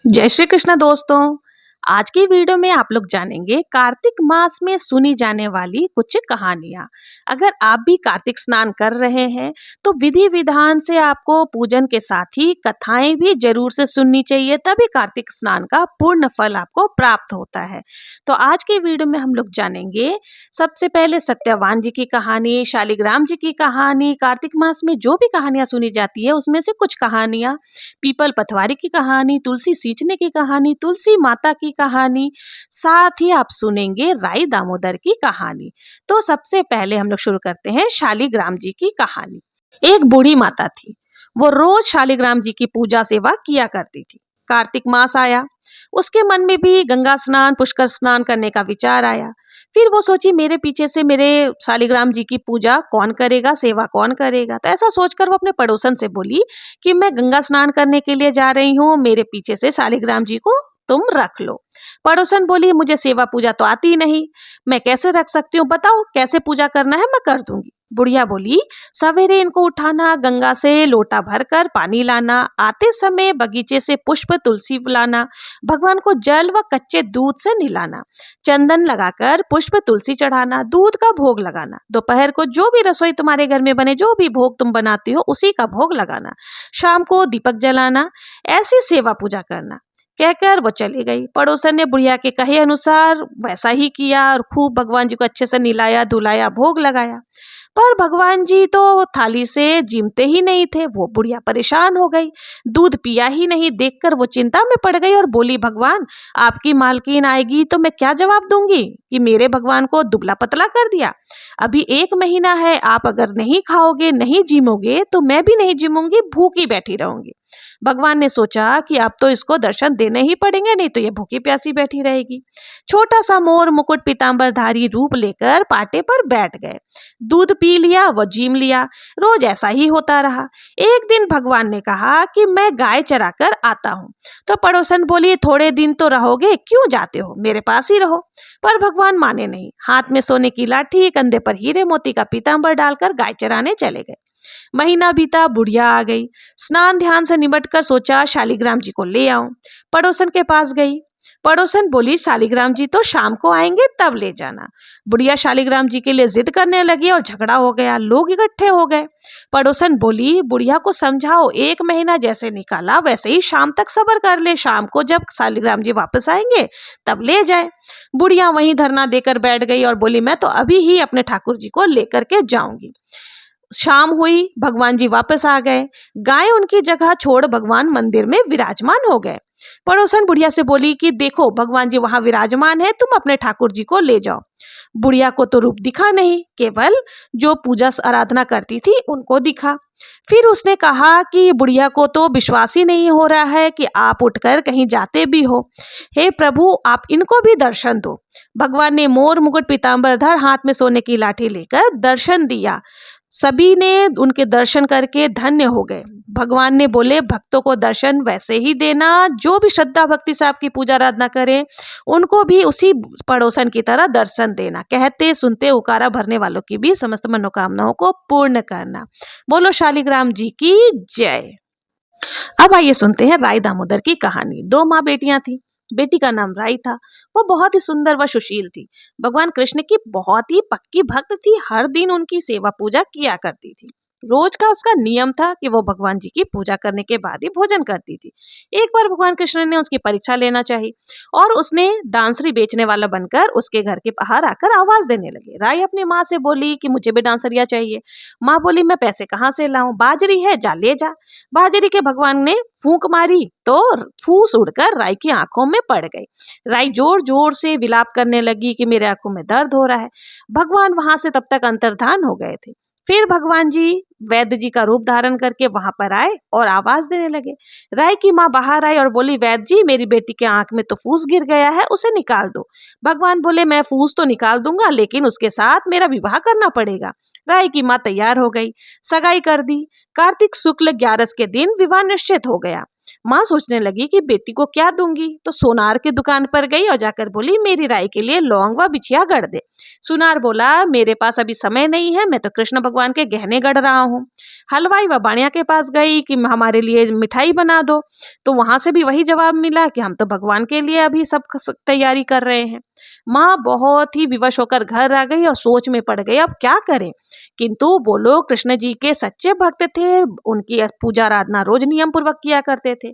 जय श्री कृष्ण दोस्तों। आज की वीडियो में आप लोग जानेंगे कार्तिक मास में सुनी जाने वाली कुछ कहानियां। अगर आप भी कार्तिक स्नान कर रहे हैं तो विधि विधान से आपको पूजन के साथ ही कथाएं भी जरूर से सुननी चाहिए, तभी कार्तिक स्नान का पूर्ण फल आपको प्राप्त होता है। तो आज की वीडियो में हम लोग जानेंगे सबसे पहले सत्यवान जी की कहानी, शालिग्राम जी की कहानी। कार्तिक मास में जो भी कहानियां सुनी जाती है उसमें से कुछ कहानियां, पीपल पथवारी की कहानी, तुलसी सींचने की कहानी, तुलसी माता की कहानी, साथ ही आप सुनेंगे राई दामोदर की कहानी। तो सबसे पहले हम लोग शुरू करते हैं शालिग्राम जी की कहानी। एक बूढ़ी माता थी, वो रोज शालिग्राम जी की पूजा सेवा किया करती थी। कार्तिक मास आया, उसके मन में भी गंगा स्नान पुष्कर स्नान करने का विचार आया। फिर वो सोची मेरे पीछे से मेरे शालिग्राम जी की पूजा कौन करेगा, सेवा कौन करेगा। तो ऐसा सोचकर वो अपने पड़ोसन से बोली कि मैं गंगा स्नान करने के लिए जा रही हूँ, मेरे पीछे से शालिग्राम जी को तुम रख लो। पड़ोसन बोली मुझे सेवा पूजा तो आती नहीं, मैं कैसे रख सकती हूँ, बताओ कैसे पूजा करना है, मैं कर दूंगी। बुढ़िया बोली सवेरे इनको उठाना, गंगा से लोटा भरकर पानी लाना, आते समय बगीचे से पुष्प तुलसी लाना, भगवान को जल व कच्चे दूध से नहलाना, चंदन लगाकर पुष्प तुलसी चढ़ाना, दूध का भोग लगाना, दोपहर को जो भी रसोई तुम्हारे घर में बने, जो भी भोग तुम बनाती हो उसी का भोग लगाना, शाम को दीपक जलाना, ऐसी सेवा पूजा करना। कहकर वो चली गई। पड़ोसन ने बुढ़िया के कहे अनुसार वैसा ही किया और खूब भगवान जी को अच्छे से नहलाया धुलाया, भोग लगाया। पर भगवान जी तो थाली से जिमते ही नहीं थे। वो बुढ़िया परेशान हो गई, दूध पिया ही नहीं। देखकर वो चिंता में पड़ गई और बोली भगवान आपकी मालकिन आएगी तो मैं क्या जवाब दूंगी कि मेरे भगवान को दुबला पतला कर दिया। अभी 1 महीना है, आप अगर नहीं खाओगे नहीं जिमोगे तो मैं भी नहीं जिमूंगी, भूखी बैठी रहूंगी। भगवान ने सोचा कि अब तो इसको दर्शन देने ही पड़ेंगे, नहीं तो ये भूखी प्यासी बैठी रहेगी। छोटा सा मोर मुकुट पीतांबरधारी रूप लेकर पाटे पर बैठ गए। दूध पी लिया व जीम लिया, रोज ऐसा ही होता रहा। एक दिन भगवान ने कहा कि मैं गाय चरा कर आता हूँ। तो पड़ोसन बोली थोड़े दिन तो रहोगे, क्यों जाते हो, मेरे पास ही रहो। पर भगवान माने नहीं, हाथ में सोने की लाठी, कंधे पर हीरे मोती का पीतांबर डालकर गाय चराने चले गए। महीना बीता, बुढ़िया आ गई। स्नान ध्यान से निमट कर सोचा शालिग्राम जी को ले आऊं। पड़ोसन के पास गई। पड़ोसन बोली शालिग्राम जी तो शाम को आएंगे तब ले जाना। बुढ़िया शालिग्राम जी के लिए जिद करने लगी और झगड़ा हो गया, लोग इकट्ठे हो गए। पड़ोसन बोली बुढ़िया को समझाओ, 1 महीना जैसे निकाला वैसे ही शाम तक सब्र कर ले, शाम को जब शालिग्राम जी वापस आएंगे तब ले जाए। बुढ़िया वहीं धरना देकर बैठ गई और बोली मैं तो अभी ही अपने ठाकुर जी को लेकर के जाऊंगी। शाम हुई, भगवान जी वापस आ गए। गाय उनकी जगह छोड़ भगवान मंदिर में विराजमान हो गए। पड़ोसन बुढ़िया से बोली कि देखो भगवान जी वहां विराजमान है, तुम अपने ठाकुर जी को ले जाओ। बुढ़िया को तो रूप दिखा नहीं, केवल जो पूजा आराधना करती थी उनको दिखा। फिर उसने कहा कि बुढ़िया को तो विश्वास ही नहीं हो रहा है कि आप उठकर कहीं जाते भी हो। हे प्रभु आप इनको भी दर्शन दो। भगवान ने मोर मुकुट पीतांबरधर हाथ में सोने की लाठी लेकर दर्शन दिया। सभी ने उनके दर्शन करके धन्य हो गए। भगवान ने बोले भक्तों को दर्शन वैसे ही देना, जो भी श्रद्धा भक्ति से आपकी पूजा आराधना करें उनको भी उसी पड़ोसन की तरह दर्शन देना। कहते सुनते उकारा भरने वालों की भी समस्त मनोकामनाओं को पूर्ण करना। बोलो शालिग्राम जी की जय। अब आइए सुनते हैं राई दामोदर की कहानी। 2 माँ बेटियां थी। बेटी का नाम राई था, वो बहुत ही सुंदर व सुशील थी। भगवान कृष्ण की बहुत ही पक्की भक्त थी, हर दिन उनकी सेवा पूजा किया करती थी। रोज का उसका नियम था कि वो भगवान जी की पूजा करने के बाद ही भोजन करती थी। एक बार भगवान कृष्ण ने उसकी परीक्षा लेना चाहिए और उसने डांसरी बेचने वाला बनकर उसके घर के बाहर आकर आवाज देने लगे। राई अपनी माँ से बोली कि मुझे भी डांसरिया चाहिए। माँ बोली मैं पैसे कहाँ से लाऊं, बाजरी है जा ले जा। बाजरी के भगवान ने फूंक मारी तो फूस उड़कर राई की आंखों में पड़ गई। राई जोर जोर से विलाप करने लगी कि मेरे आंखों में दर्द हो रहा है। भगवान वहां से तब तक अंतर्धान हो गए थे। फिर भगवान जी वैद्य जी का रूप धारण करके वहां पर आए और आवाज देने लगे। राय की माँ बाहर आई और बोली वैद्य जी मेरी बेटी के आंख में तो फूस गिर गया है, उसे निकाल दो। भगवान बोले मैं फूस तो निकाल दूंगा, लेकिन उसके साथ मेरा विवाह करना पड़ेगा। राय की माँ तैयार हो गई, सगाई कर दी। कार्तिक शुक्ल 11 के दिन विवाह निश्चित हो गया। माँ सोचने लगी कि बेटी को क्या दूंगी, तो सोनार की दुकान पर गई और जाकर बोली मेरी राई के लिए लौंग व बिछिया गढ़ दे। सुनार बोला मेरे पास अभी समय नहीं है, मैं तो कृष्ण भगवान के गहने गढ़ रहा हूँ। हलवाई व बाणिया के पास गई कि हमारे लिए मिठाई बना दो, तो वहां से भी वही जवाब मिला कि हम तो भगवान के लिए अभी सब तैयारी कर रहे हैं। माँ बहुत ही विवश होकर घर आ गई और सोच में पड़ गई अब क्या करें। किंतु वो लोग कृष्ण जी के सच्चे भक्त थे, उनकी पूजा आराधना रोज नियम पूर्वक किया करते थे।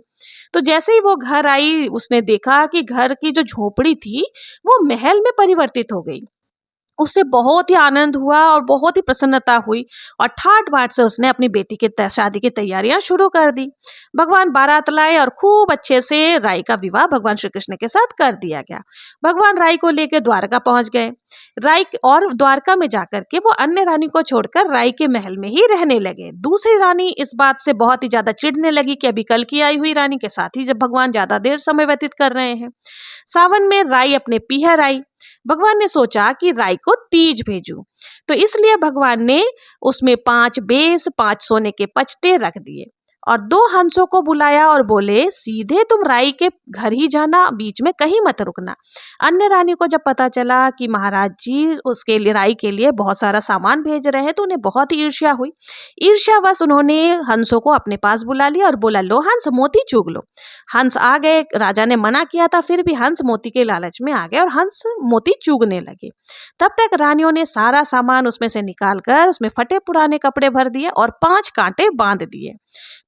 तो जैसे ही वो घर आई उसने देखा कि घर की जो झोपड़ी थी वो महल में परिवर्तित हो गई। उससे बहुत ही आनंद हुआ और बहुत ही प्रसन्नता हुई और ठाट बाट से उसने अपनी बेटी की शादी की तैयारियां शुरू कर दी। भगवान बारात लाए और खूब अच्छे से राई का विवाह भगवान श्री कृष्ण के साथ कर दिया गया। भगवान राई को लेकर द्वारका पहुंच गए। राई और द्वारका में जाकर के वो अन्य रानी को छोड़कर राई के महल में ही रहने लगे। दूसरी रानी इस बात से बहुत ही ज्यादा चिढ़ने लगी कि अभी कल की आई हुई रानी के साथ ही जब भगवान ज्यादा देर समय व्यतीत कर रहे हैं। सावन में राई अपने पीहर आई। भगवान ने सोचा कि राई को तीज भेजूं, तो इसलिए भगवान ने उसमें 5 बेस 5 सोने के पचटे रख दिए और 2 हंसों को बुलाया और बोले सीधे तुम राई के घर ही जाना, बीच में कहीं मत रुकना। अन्य रानी को जब पता चला कि महाराज जी उसके लिए राई के लिए बहुत सारा सामान भेज रहे हैं तो उन्हें बहुत ही ईर्ष्या हुई। ईर्ष्यावश उन्होंने हंसों को अपने पास बुला लिया और बोला लो हंस मोती चुग लो। हंस आ गए। राजा ने मना किया था फिर भी हंस मोती के लालच में आ गए और हंस मोती चुगने लगे। तब तक रानियों ने सारा सामान उसमें से निकालकर उसमें फटे पुराने कपड़े भर दिए और 5 कांटे बांध दिए।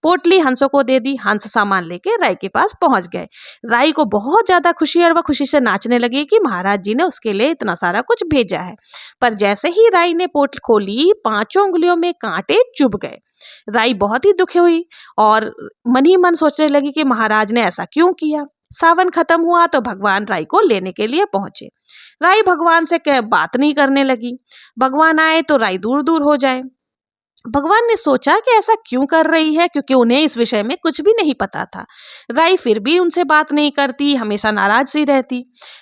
पोटली हंसों को दे दी। हंस सामान लेके राई के पास पहुंच गए। राई को बहुत ज्यादा खुशी और वह खुशी से नाचने लगी कि महाराज जी ने उसके लिए इतना सारा कुछ भेजा है। पर जैसे ही राई ने पोटली खोली 5 उंगलियों में कांटे चुभ गए। राई बहुत ही दुखी हुई और मन ही मन सोचने लगी कि महाराज ने ऐसा क्यों किया। सावन खत्म हुआ तो भगवान राई को लेने के लिए पहुंचे। राई भगवान से बात नहीं करने लगी। भगवान आए तो राई दूर दूर हो जाए। भगवान ने सोचा कि ऐसा क्यों कर रही है, क्योंकि उन्हें इस विषय में कुछ भी नहीं पता था। राई फिर भी उनसे बात नहीं करती, हमेशा नाराज सी रहती।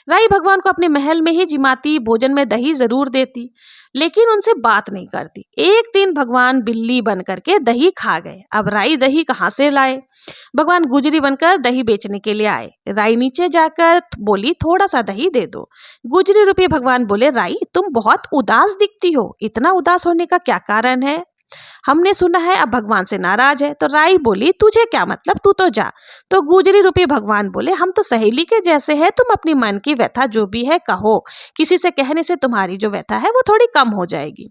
राई भगवान को अपने महल में ही जिमाती, भोजन में दही जरूर देती, लेकिन उनसे बात नहीं करती। एक दिन भगवान बिल्ली बन करके दही खा गए। अब राई दही कहाँ से लाए। भगवान गुजरी बनकर दही बेचने के लिए आए। राई नीचे जाकर बोली थोड़ा सा दही दे दो। गुजरी रुपये भगवान बोले राई तुम बहुत उदास दिखती हो, इतना उदास होने का क्या कारण है। हमने सुना है अब भगवान से नाराज है। तो राई बोली तुझे क्या मतलब, तू तो जा। तो गुजरी रूपी भगवान बोले हम तो सहेली के जैसे हैं, तुम अपनी मन की व्यथा जो भी है कहो, किसी से कहने से तुम्हारी जो व्यथा है वो थोड़ी कम हो जाएगी।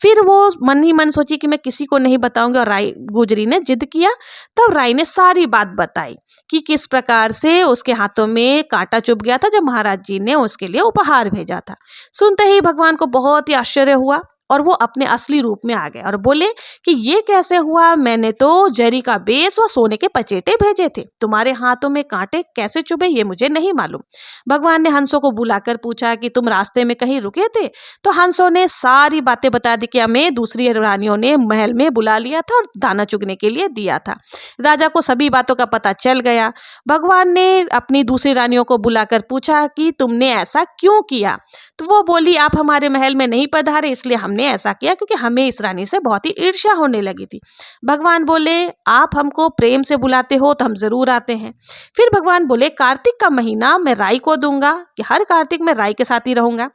फिर वो मन ही मन सोची कि मैं किसी को नहीं बताऊंगी और राई गुजरी ने जिद किया। तब राई ने सारी बात बताई कि किस प्रकार से उसके हाथों में कांटा चुभ गया था जब महाराज जी ने उसके लिए उपहार भेजा था। सुनते ही भगवान को बहुत ही आश्चर्य हुआ और वो अपने असली रूप में आ गए और बोले कि ये कैसे हुआ, मैंने तो जरी का बेस व सोने के पचेटे भेजे थे, तुम्हारे हाथों में कांटे कैसे चुभे ये मुझे नहीं मालूम। भगवान ने हंसों को बुलाकर पूछा कि तुम रास्ते में कहीं रुके थे। तो हंसों ने सारी बातें बता दी कि हमें दूसरी रानियों ने महल में बुला लिया था और दाना चुगने के लिए दिया था। राजा को सभी बातों का पता चल गया। भगवान ने अपनी दूसरी रानियों को बुलाकर पूछा कि तुमने ऐसा क्यों किया। तो वो बोली आप हमारे महल में नहीं पधारे इसलिए हमने ऐसा किया, क्योंकि हमें इस रानी से बहुत ही ईर्ष्या होने लगी थी। भगवान बोले आप हमको प्रेम से बुलाते हो तो हम जरूर आते हैं। फिर भगवान बोले कार्तिक का महीना मैं राई को दूंगा, कि हर कार्तिक में राई के साथ ही रहूंगा।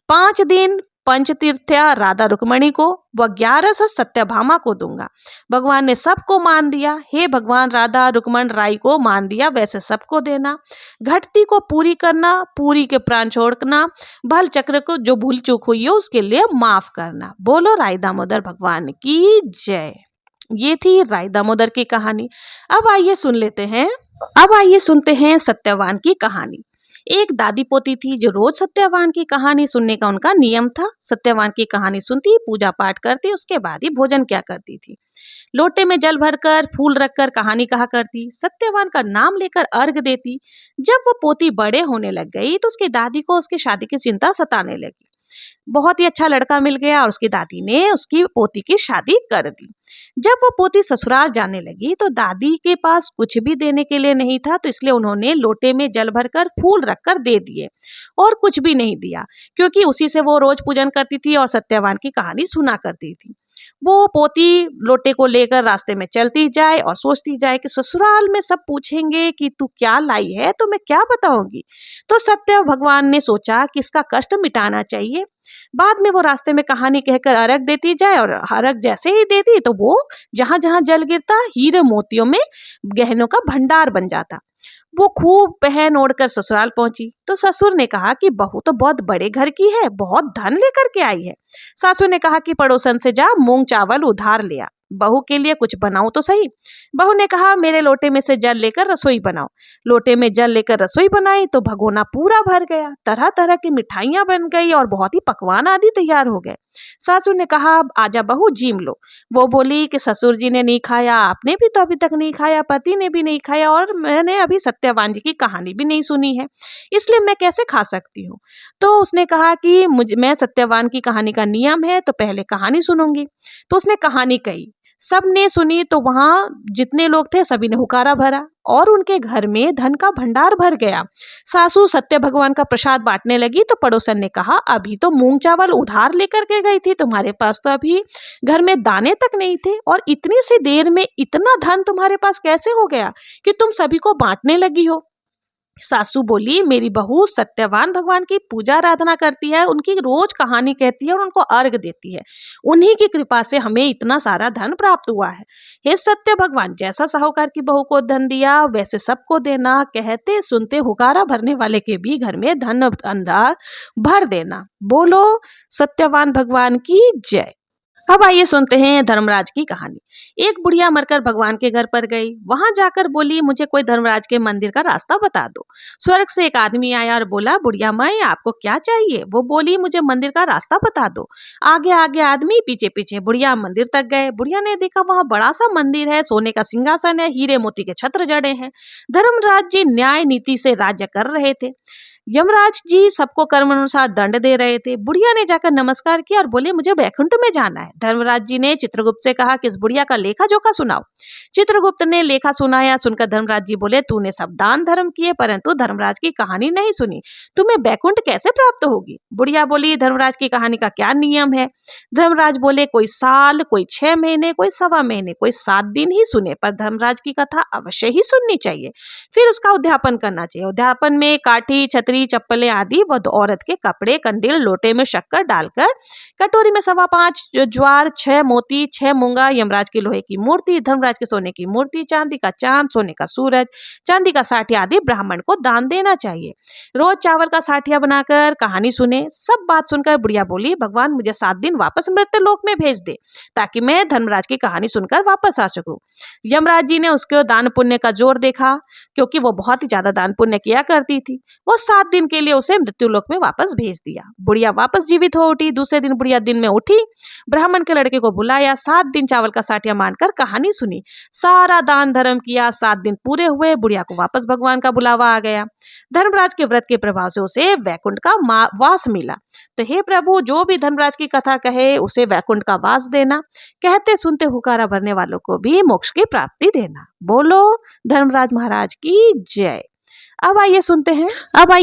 5 दिन पंचतीर्थया राधा रुक्मणी को व 11 सत्यभामा को दूंगा। भगवान ने सबको मान दिया। हे भगवान राधा रुक्मण राई को मान दिया, वैसे सबको देना। घटती को पूरी करना, पूरी के प्राण छोड़ना, भल चक्र को जो भूल चूक हुई है उसके लिए माफ करना। बोलो राई दामोदर भगवान की जय। ये थी राई दामोदर की कहानी। अब आइए सुनते हैं सत्यवान की कहानी। एक दादी पोती थी जो रोज सत्यवान की कहानी सुनने का उनका नियम था। सत्यवान की कहानी सुनती, पूजा पाठ करती, उसके बाद ही भोजन क्या करती थी। लोटे में जल भरकर फूल रखकर कहानी कहा करती, सत्यवान का नाम लेकर अर्घ देती। जब वो पोती बड़े होने लग गई तो उसकी दादी को उसकी शादी की चिंता सताने लगी। बहुत ही अच्छा लड़का मिल गया और उसकी दादी ने उसकी पोती की शादी कर दी। जब वो पोती ससुराल जाने लगी तो दादी के पास कुछ भी देने के लिए नहीं था, तो इसलिए उन्होंने लोटे में जल भरकर फूल रखकर दे दिए और कुछ भी नहीं दिया, क्योंकि उसी से वो रोज पूजन करती थी और सत्यवान की कहानी सुना करती थी। वो पोती लोटे को लेकर रास्ते में चलती जाए और सोचती जाए कि ससुराल में सब पूछेंगे कि तू क्या लाई है तो मैं क्या बताऊंगी। तो सत्य भगवान ने सोचा कि इसका कष्ट मिटाना चाहिए। बाद में वो रास्ते में कहानी कहकर अर्घ देती जाए और अर्घ जैसे ही देती तो वो जहां जहां जल गिरता हीरे मोतियों में गहनों का भंडार बन जाता। वो खूब पहन ओढ़कर ससुराल पहुंची तो ससुर ने कहा कि बहू तो बहुत बड़े घर की है, बहुत धन लेकर के आई है। सासू ने कहा कि पड़ोसन से जा मूंग चावल उधार ले आ, बहू के लिए कुछ बनाओ तो सही। बहू ने कहा मेरे लोटे में से जल लेकर रसोई बनाओ। लोटे में जल लेकर रसोई बनाई तो भगोना पूरा भर गया, तरह तरह की मिठाइयां बन गई और बहुत ही पकवान आदि तैयार हो गए। सासू ने कहा अब आजा बहू जीम लो। वो बोली कि ससुर जी ने नहीं खाया, आपने भी तो अभी तक नहीं खाया, पति ने भी नहीं खाया और मैंने अभी सत्यवान जी की कहानी भी नहीं सुनी है, इसलिए मैं कैसे खा सकती हूँ। तो उसने कहा कि मैं सत्यवान की कहानी का नियम है तो पहले कहानी सुनूंगी। तो उसने कहानी कही, सबने सुनी तो वहां जितने लोग थे सभी ने हुकारा भरा और उनके घर में धन का भंडार भर गया। सासू सत्य भगवान का प्रसाद बांटने लगी तो पड़ोसन ने कहा अभी तो मूंग चावल उधार लेकर के गई थी, तुम्हारे पास तो अभी घर में दाने तक नहीं थे और इतनी सी देर में इतना धन तुम्हारे पास कैसे हो गया कि तुम सभी को बांटने लगी हो। सासू बोली मेरी बहू सत्यवान भगवान की पूजा आराधना करती है, उनकी रोज कहानी कहती है और उनको अर्घ देती है, उन्हीं की कृपा से हमें इतना सारा धन प्राप्त हुआ है। हे सत्य भगवान, जैसा साहूकार की बहू को धन दिया वैसे सबको देना, कहते सुनते हुकारा भरने वाले के भी घर में धन अंधार भर देना। बोलो सत्यवान भगवान की जय। अब आइए सुनते हैं धर्मराज की कहानी। एक बुढ़िया मरकर भगवान के घर पर गई, वहां जाकर बोली मुझे कोई धर्मराज के मंदिर का रास्ता बता दो। स्वर्ग से एक आदमी आया और बोला बुढ़िया माई आपको क्या चाहिए। वो बोली मुझे मंदिर का रास्ता बता दो। आगे आगे आदमी, पीछे पीछे बुढ़िया मंदिर तक गए। बुढ़िया ने देखा वहां बड़ा सा मंदिर है, सोने का सिंहासन है, हीरे मोती के छत्र जड़े हैं। धर्मराज जी न्याय नीति से राज्य कर रहे थे। यमराज जी सबको कर्म अनुसार दंड दे रहे थे। बुढ़िया ने जाकर नमस्कार किया और बोले मुझे वैकुंठ में जाना है। धर्मराज जी ने चित्रगुप्त से कहा कि इस बुढ़िया का लेखा जोखा सुनाओ। चित्रगुप्त ने लेखा सुनाया। सुनकर धर्मराज जी बोले तूने सब दान धर्म किए परंतु धर्मराज की कहानी नहीं सुनी, तुम्हें वैकुंठ कैसे प्राप्त होगी। बुढ़िया बोली धर्मराज की कहानी का क्या नियम है। धर्मराज बोले कोई साल, कोई 6 महीने, कोई 1.25 महीने, कोई 7 दिन ही सुने, पर धर्मराज की कथा अवश्य ही सुननी चाहिए। फिर उसका उद्यापन करना चाहिए। उद्यापन में काठी, छतरी, चप्पलें आदि व औरत के कपड़े, कंडील, लोटे में शक्कर डालकर, कटोरी में 5.25 ज्वार, 6 मोती, 6 मूंगा, यमराज की लोहे की मूर्ति, धर्मराज के सोने की मूर्ति, चांदी का चांद, सोने का सूरज, चांदी का साठिया आदि ब्राह्मण को दान देना चाहिए। रोज चावल का साठिया बनाकर कहानी सुने। सब बात सुनकर बुढ़िया बोली भगवान मुझे 7 दिन वापस मृत्यु लोक में भेज दे ताकि मैं धर्मराज की कहानी सुनकर वापस आ सकूं। यमराज जी ने उसके दान पुण्य का जोर देखा, क्योंकि वो बहुत ही ज्यादा दान पुण्य किया करती थी। वो 7 दिन के लिए उसे मृत्यु लोक में वापस भेज दिया। बुढ़िया वापस जीवित हो उठी। दूसरे दिन बुढ़िया दिन में उठी, ब्राह्मण के लड़के को बुलाया, 7 दिन चावल का साठिया मानकर कहानी सुनी, सारा दान धर्म किया। 7 दिन पूरे हुए, बुढ़िया को वापस भगवान का बुलावा आ गया। धर्मराज के व्रत के प्रभाव से उसे वैकुंठ का वास मिला। तो हे प्रभु, जो भी धर्मराज की कथा कहे उसे वैकुंठ का वास देना, कहते सुनते हुकारा भरने वालों को भी मोक्ष की प्राप्ति देना। बोलो धर्मराज महाराज की जय। अब आइए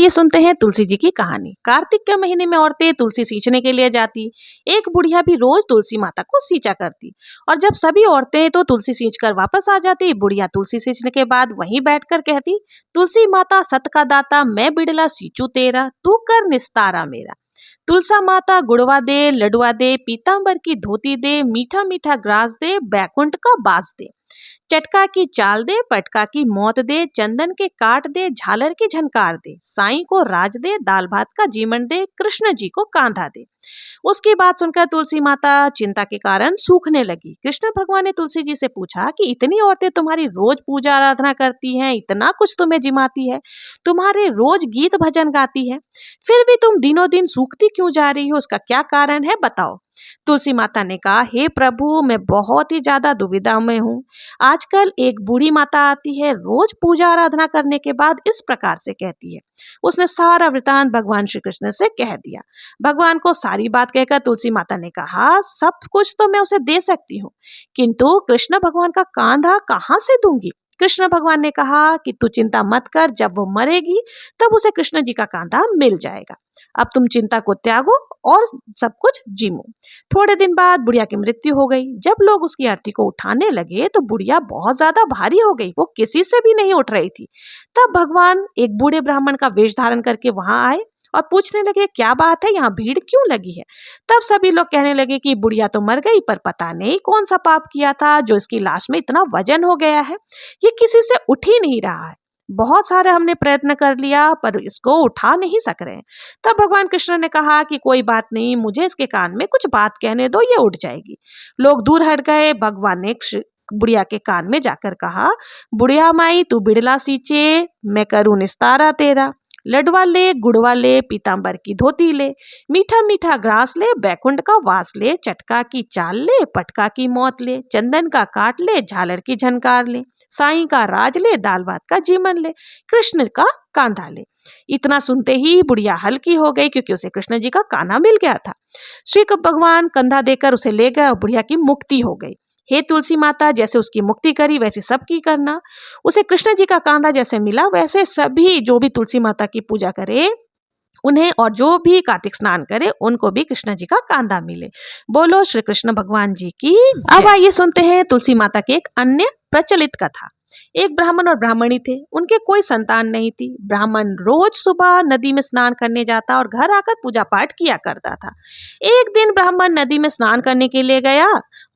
सुनते हैं तुलसी जी की कहानी। कार्तिक के महीने में औरतें तुलसी सींचने के लिए जाती। एक बुढ़िया भी रोज तुलसी माता को सींचा करती और जब सभी औरतें तो तुलसी सींच कर वापस आ जाती, बुढ़िया तुलसी सींचने के बाद वहीं बैठकर कहती तुलसी माता सत का दाता, मैं बिड़ला सींचू तेरा, तू कर निस्तारा मेरा। तुलसा माता गुड़वा दे, लडुआ दे, पीतांबर की धोती दे, मीठा मीठा ग्रास दे, बैकुंठ का बास दे, चटका की चाल दे, पटका की मौत दे, चंदन के काट दे, झालर की झनकार दे, साईं को राज दे, दाल भात का जीवन दे, कृष्ण जी को कांधा दे। उसकी बात सुनकर तुलसी माता चिंता के कारण सूखने लगी। कृष्ण भगवान ने तुलसी जी से पूछा कि इतनी औरतें तुम्हारी रोज पूजा आराधना करती हैं, इतना कुछ तुम्हें जिमाती है, तुम्हारे रोज गीत भजन गाती है, फिर भी तुम दिनों दिन सूखती क्यों जा रही हो, उसका क्या कारण है बताओ। तुलसी माता ने कहा हे प्रभु, मैं बहुत ही ज्यादा दुविधा में हूँ। आजकल एक बूढ़ी माता आती है, रोज पूजा आराधना करने के बाद इस प्रकार से कहती है। उसने सारा वृतांत भगवान श्री कृष्ण से कह दिया। भगवान को सारी बात कहकर तुलसी माता ने कहा सब कुछ तो मैं उसे दे सकती हूँ, किंतु कृष्ण भगवान का कांधा कहाँ से दूंगी। कृष्ण भगवान ने कहा कि तू चिंता मत कर, जब वो मरेगी तब उसे कृष्ण जी का कांधा मिल जाएगा। अब तुम चिंता को त्यागो और सब कुछ जीमू। थोड़े दिन बाद बुढ़िया की मृत्यु हो गई। जब लोग उसकी अर्थी को उठाने लगे तो बुढ़िया बहुत ज्यादा भारी हो गई, वो किसी से भी नहीं उठ रही थी। तब भगवान एक बूढ़े ब्राह्मण का वेश धारण करके वहां आए और पूछने लगे, क्या बात है, यहाँ भीड़ क्यों लगी है। तब सभी लोग कहने लगे कि बुढ़िया तो मर गई, पर पता नहीं कौन सा पाप किया था जो इसकी लाश में इतना वजन हो गया है, ये किसी से उठ ही नहीं रहा है। बहुत सारे हमने प्रयत्न कर लिया पर इसको उठा नहीं सक रहे। तब भगवान कृष्ण ने कहा कि कोई बात नहीं, मुझे इसके कान में कुछ बात कहने दो, ये उठ जाएगी। लोग दूर हट गए। भगवान ने बुढ़िया के कान में जाकर कहा, बुढ़िया माई तू बिड़ला सींचे, मैं करूं निस्तारा तेरा। लडवा ले, गुड़वा ले, पीताम्बर की धोती ले, मीठा मीठा ग्रास ले, बैकुंठ का वास ले, चटका की चाल ले, पटका की मौत ले, चंदन का काट ले, झालर की झनकार ले, साईं का राज ले, दाल भात का जीवन ले, कृष्ण का कांधा ले। इतना सुनते ही बुढ़िया हल्की हो गई, क्योंकि उसे कृष्ण जी का कान्हा मिल गया था। श्री भगवान कंधा देकर उसे ले गए और बुढ़िया की मुक्ति हो गई। हे तुलसी माता, जैसे उसकी मुक्ति करी वैसे सबकी करना। उसे कृष्ण जी का कांधा जैसे मिला वैसे सभी जो भी तुलसी माता की पूजा करे उन्हें, और जो भी कार्तिक स्नान करे उनको भी कृष्ण जी का कांधा मिले। बोलो श्री कृष्ण भगवान जी की। अब आइए सुनते हैं तुलसी माता की एक अन्य प्रचलित कथा। एक ब्राह्मण और ब्राह्मणी थे, उनके कोई संतान नहीं थी। ब्राह्मण रोज सुबह नदी में स्नान करने जाता और घर आकर पूजा पाठ किया करता था। एक दिन ब्राह्मण नदी में स्नान करने के लिए गया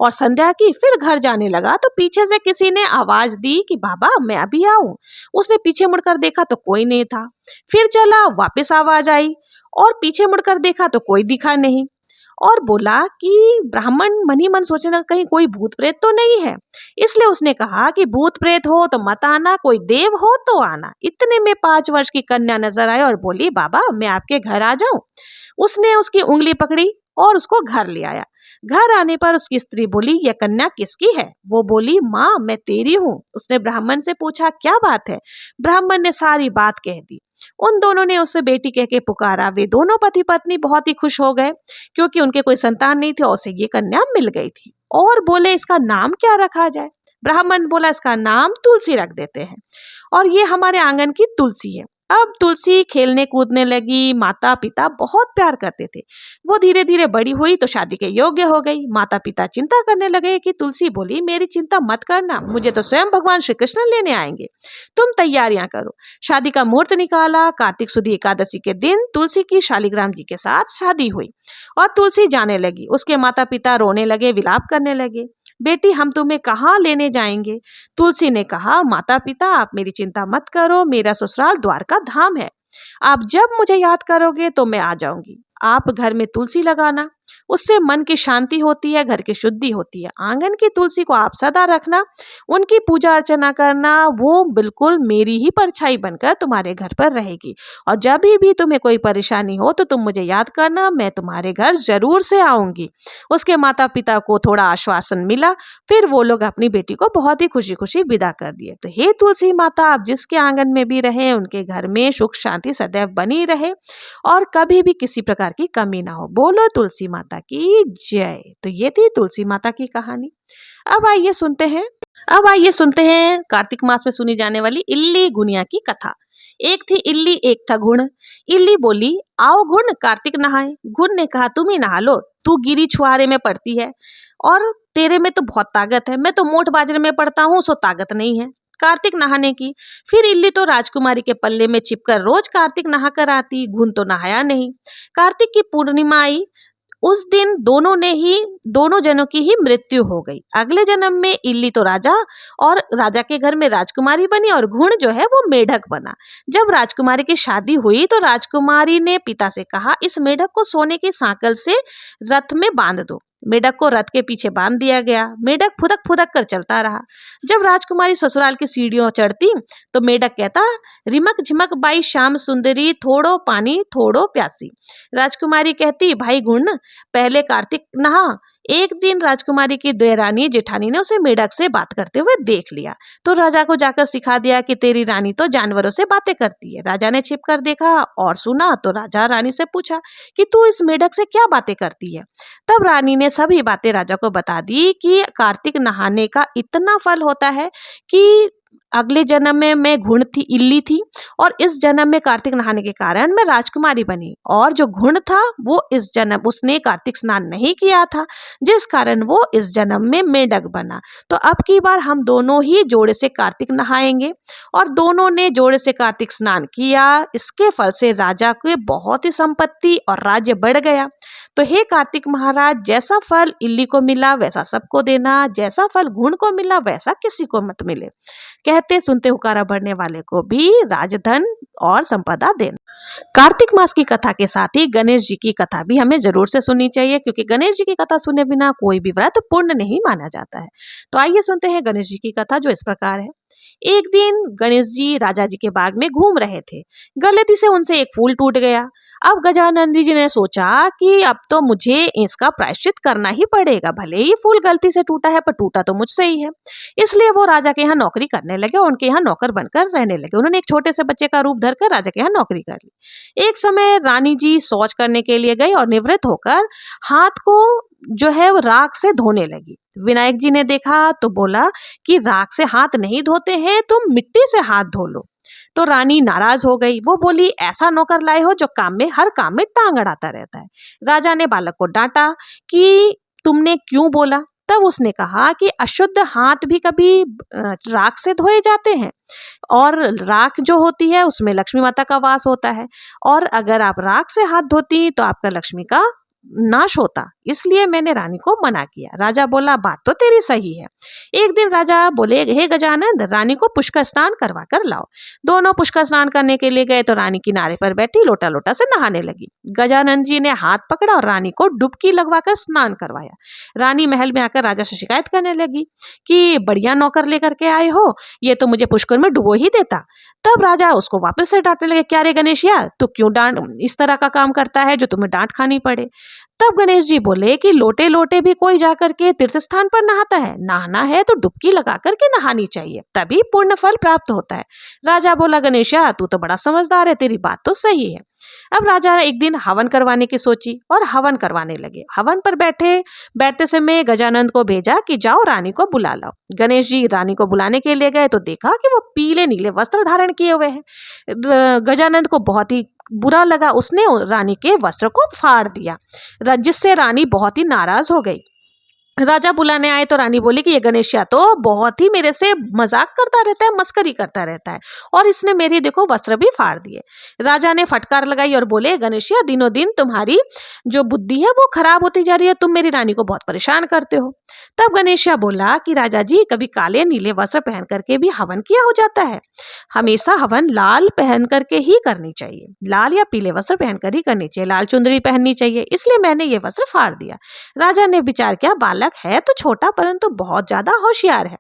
और संध्या की, फिर घर जाने लगा तो पीछे से किसी ने आवाज दी कि बाबा मैं अभी आऊं। उसने पीछे मुड़कर देखा तो कोई नहीं था। फिर चला, वापस आवाज आई और पीछे मुड़कर देखा तो कोई दिखा नहीं, और बोला कि ब्राह्मण मन ही मन सोचना कहीं कोई भूत प्रेत तो नहीं है। इसलिए उसने कहा कि भूत प्रेत हो तो मत आना, कोई देव हो तो आना। इतने में 5 वर्ष की कन्या नजर आई और बोली, बाबा मैं आपके घर आ जाऊं। उसने उसकी उंगली पकड़ी और उसको घर ले आया। घर आने पर उसकी स्त्री बोली, यह कन्या किसकी है। वो बोली, माँ मैं तेरी हूँ। उसने ब्राह्मण से पूछा, क्या बात है। ब्राह्मण ने सारी बात कह दी। उन दोनों ने उसे बेटी कह के पुकारा। वे दोनों पति पत्नी बहुत ही खुश हो गए, क्योंकि उनके कोई संतान नहीं थे और उसे ये कन्या मिल गई थी। और बोले, इसका नाम क्या रखा जाए। ब्राह्मण बोला, इसका नाम तुलसी रख देते हैं, और ये हमारे आंगन की तुलसी है। अब तुलसी खेलने कूदने लगी। माता पिता बहुत प्यार करते थे। वो धीरे धीरे बड़ी हुई तो शादी के योग्य हो गई। माता पिता चिंता करने लगे कि तुलसी बोली, मेरी चिंता मत करना, मुझे तो स्वयं भगवान श्री कृष्ण लेने आएंगे, तुम तैयारियां करो। शादी का मुहूर्त निकाला। कार्तिक सुदी एकादशी के दिन तुलसी की शालिग्राम जी के साथ शादी हुई और तुलसी जाने लगी। उसके माता पिता रोने लगे, विलाप करने लगे, बेटी हम तुम्हें कहाँ लेने जाएंगे। तुलसी ने कहा, माता पिता आप मेरी चिंता मत करो, मेरा ससुराल द्वारका धाम है। आप जब मुझे याद करोगे तो मैं आ जाऊंगी। आप घर में तुलसी लगाना, उससे मन की शांति होती है, घर की शुद्धि होती है। आंगन की तुलसी को आप सदा रखना, उनकी पूजा अर्चना करना, वो बिल्कुल मेरी ही परछाई बनकर तुम्हारे घर पर रहेगी। और जब भी तुम्हें कोई परेशानी हो तो तुम मुझे याद करना, मैं तुम्हारे घर जरूर से आऊंगी। उसके माता पिता को थोड़ा आश्वासन मिला। फिर वो लोग अपनी बेटी को बहुत ही खुशी खुशी विदा कर दिए। तो हे तुलसी माता, आप जिसके आंगन में भी रहे उनके घर में सुख शांति सदैव बनी रहे और कभी भी किसी प्रकार की कमी ना हो। बोलो तुलसी माता की जय। तो ये थी तुलसी माता की कहानी। अब आइए सुनते हैं कार्तिक मास में सुनी जाने वाली इल्ली गुनिया की कथा। एक थी इल्ली, एक था घुन। इल्ली बोली, आओ घुन कार्तिक नहाए। घुन ने कहा, तुम ही नहा लो, तू गिरी छुआरे में पड़ती है और तेरे में तो बहुत ताकत है, मैं तो मोट बाजरे में पड़ता हूँ, सो ताकत नहीं है। कार्तिक नहाने की। फिर इल्ली तो राजकुमारी के पल्ले में छिपकर रोज कार्तिक नहा कर आती। घुन तो नहाया नहीं। कार्तिक की पूर्णिमा आई। उस दिन दोनों जनों की ही मृत्यु हो गई। अगले जन्म में इल्ली तो राजा और राजा के घर में राजकुमारी बनी और घुन जो है वो मेढक बना। जब राजकुमारी की शादी हुई तो राजकुमारी ने पिता से कहा, इस मेढक को सोने की सांकल से रथ में बांध दो। मेढक को रथ के पीछे बांध दिया गया। मेढक फुदक फुदक कर चलता रहा। जब राजकुमारी ससुराल की सीढ़ियों चढ़ती तो मेढक कहता, रिमक झिमक बाई श्याम सुंदरी, थोड़ो पानी थोड़ो प्यासी। राजकुमारी कहती, भाई गुण पहले कार्तिक नहा। एक दिन राजकुमारी की देवरानी जेठानी ने उसे मेढक से बात करते हुए देख लिया तो राजा को जाकर सिखा दिया कि तेरी रानी तो जानवरों से बातें करती है। राजा ने छिप कर देखा और सुना तो राजा रानी से पूछा कि तू इस मेढक से क्या बातें करती है। तब रानी ने सभी बातें राजा को बता दी कि कार्तिक नहाने का इतना फल होता है कि अगले जन्म में मैं घुण थी, इल्ली थी, और इस जन्म में कार्तिक नहाने के कारण मैं राजकुमारी बनी। और जो घुण था वो इस जन्म उसने कार्तिक स्नान नहीं किया था, जिस कारण वो इस जन्म में मेंढक बना। तो अब की बार हम दोनों ही जोड़े से कार्तिक नहाएंगे। और दोनों ने जोड़े से कार्तिक स्नान किया। इसके फल से राजा के बहुत ही संपत्ति और राज्य बढ़ गया। तो हे कार्तिक महाराज, जैसा फल इल्ली को मिला वैसा सबको देना, जैसा फल घुण को मिला वैसा किसी को मत मिले। कहते सुनते हुकारा भरने वाले को भी राजधन और संपदा देना। कार्तिक मास की कथा के साथ ही गणेश जी की कथा भी हमें जरूर से सुननी चाहिए, क्योंकि गणेश जी की कथा सुने बिना कोई भी व्रत पूर्ण नहीं माना जाता है। तो आइए सुनते हैं गणेश जी की कथा, जो इस प्रकार है। एक दिन गणेश जी राजा जी के बाग में घूम रहे थे। गलती से उनसे एक फूल टूट गया। अब गजानन जी ने सोचा कि अब तो मुझे इसका प्रायश्चित करना ही पड़ेगा, भले ही फूल गलती से टूटा है पर टूटा तो मुझसे ही है। इसलिए वो राजा के यहाँ नौकरी करने लगे और उनके यहाँ नौकर बनकर रहने लगे। उन्होंने एक छोटे से बच्चे का रूप धरकर राजा के यहाँ नौकरी कर ली। एक समय रानी जी शौच करने के लिए गई और निवृत्त होकर हाथ को जो है वो राख से धोने लगी। विनायक जी ने देखा तो बोला कि राख से हाथ नहीं धोते हैं, तुम मिट्टी से हाथ धो लो। तो रानी नाराज हो गई। वो बोली, ऐसा नौकर लाए हो जो हर काम में टांग अड़ाता रहता है। राजा ने बालक को डांटा कि तुमने क्यों बोला। तब उसने कहा कि अशुद्ध हाथ भी कभी राख से धोए जाते हैं, और राख जो होती है उसमें लक्ष्मी माता का वास होता है, और अगर आप राख से हाथ धोती तो आपका लक्ष्मी का नाश होता, इसलिए मैंने रानी को मना किया। राजा बोला, बात तो तेरी सही है। एक दिन राजा बोले, हे गजानंद, रानी को पुष्कर स्नान करवा कर लाओ। दोनों पुष्कर स्नान करने के लिए गए तो रानी किनारे पर बैठी लोटा लोटा से नहाने लगी। गजानंद जी ने हाथ पकड़ा और रानी को डुबकी लगवाकर स्नान करवाया। रानी महल में आकर राजा से शिकायत करने लगी कि बढ़िया नौकर लेकर के आए हो, ये तो मुझे पुष्कर में डुबो ही देता। तब राजा उसको वापस से डांटने लगे, क्या रे गणेशिया, तू क्यों डांट इस तरह का काम करता है जो तुम्हें डांट खानी पड़े। तब गणेश जी बोले कि लोटे लोटे भी कोई जाकर के तीर्थ स्थान पर नहाता है, नहाना है तो डुबकी लगा करके नहानी चाहिए, तभी पूर्ण फल प्राप्त होता है। राजा बोला, गणेशा तू तो बड़ा समझदार है, तेरी बात तो सही है। अब राजा एक दिन हवन करवाने की सोची और हवन करवाने लगे। हवन पर बैठते समय गजानंद को भेजा कि जाओ रानी को बुला लाओ। गणेश जी रानी को बुलाने के लिए गए तो देखा कि वो पीले नीले वस्त्र धारण किए हुए हैं। गजानंद को बहुत ही बुरा लगा। उसने रानी के वस्त्र को फाड़ दिया, जिससे रानी बहुत ही नाराज हो गई। राजा बुलाने आए तो रानी बोली कि ये गणेशिया तो बहुत ही मेरे से मजाक करता रहता है, मस्करी करता रहता है, और इसने मेरी देखो वस्त्र भी फाड़ दिए। राजा ने फटकार लगाई और बोले, गणेशिया दिनों दिन तुम्हारी जो बुद्धि है वो खराब होती जा रही है, तुम मेरी रानी को बहुत परेशान करते हो। तब गणेशिया बोला कि राजा जी, कभी काले नीले वस्त्र पहन करके भी हवन किया हो जाता है, हमेशा हवन लाल पहन करके ही करनी चाहिए, लाल या पीले वस्त्र पहनकर ही करनी चाहिए, लाल चुंदड़ी पहननी चाहिए, इसलिए मैंने ये वस्त्र फाड़ दिया। राजा ने विचार किया, बालक है तो छोटा परंतु बहुत ज्यादा होशियार है।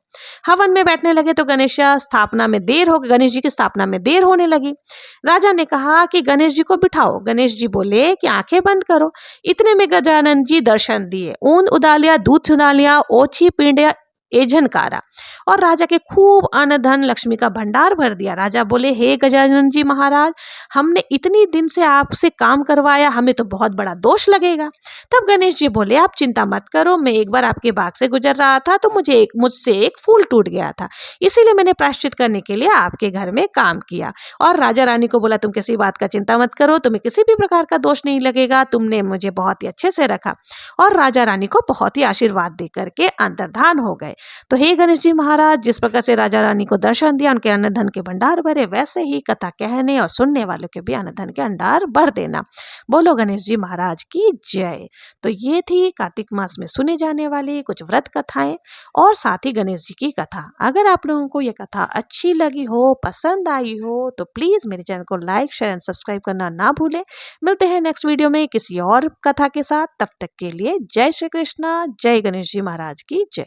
हवन में बैठने लगे तो गणेश जी की स्थापना में देर होने लगी। राजा ने कहा कि गणेश जी को बिठाओ। गणेश जी बोले कि आंखें बंद करो। इतने में गजानन जी दर्शन दिए। ऊंद उदालिया, दूध चुदालिया, ओछी पिंडिया एझनकारा, और राजा के खूब अन्न धन लक्ष्मी का भंडार भर दिया। राजा बोले, हे गजानन जी महाराज, हमने इतनी दिन से आपसे काम करवाया, हमें तो बहुत बड़ा दोष लगेगा। तब गणेश जी बोले, आप चिंता मत करो, मैं एक बार आपके बाग से गुजर रहा था तो मुझसे एक फूल टूट गया था, इसीलिए मैंने प्रायश्चित करने के लिए आपके घर में काम किया। और राजा रानी को बोला, तुम किसी बात का चिंता मत करो, तुम्हें किसी भी प्रकार का दोष नहीं लगेगा, तुमने मुझे बहुत ही अच्छे से रखा। और राजा रानी को बहुत ही आशीर्वाद दे करके अंतर्धान हो गए। तो हे गणेश जी महाराज, जिस प्रकार से राजा रानी को दर्शन दिया, उनके अन्न धन के भंडार भरे, वैसे ही कथा कहने और सुनने वालों के भी अन्न धन के भंडार भर देना। बोलो गणेश जी महाराज की जय। तो ये थी कार्तिक मास में सुने जाने वाली कुछ व्रत कथाएं और साथ ही गणेश जी की कथा। अगर आप लोगों को ये कथा अच्छी लगी हो, पसंद आई हो, तो प्लीज मेरे चैनल को लाइक, शेयर एंड सब्सक्राइब करना ना भूलें। मिलते हैं नेक्स्ट वीडियो में किसी और कथा के साथ। तब तक के लिए जय श्री कृष्णा, जय गणेश जी महाराज की जय।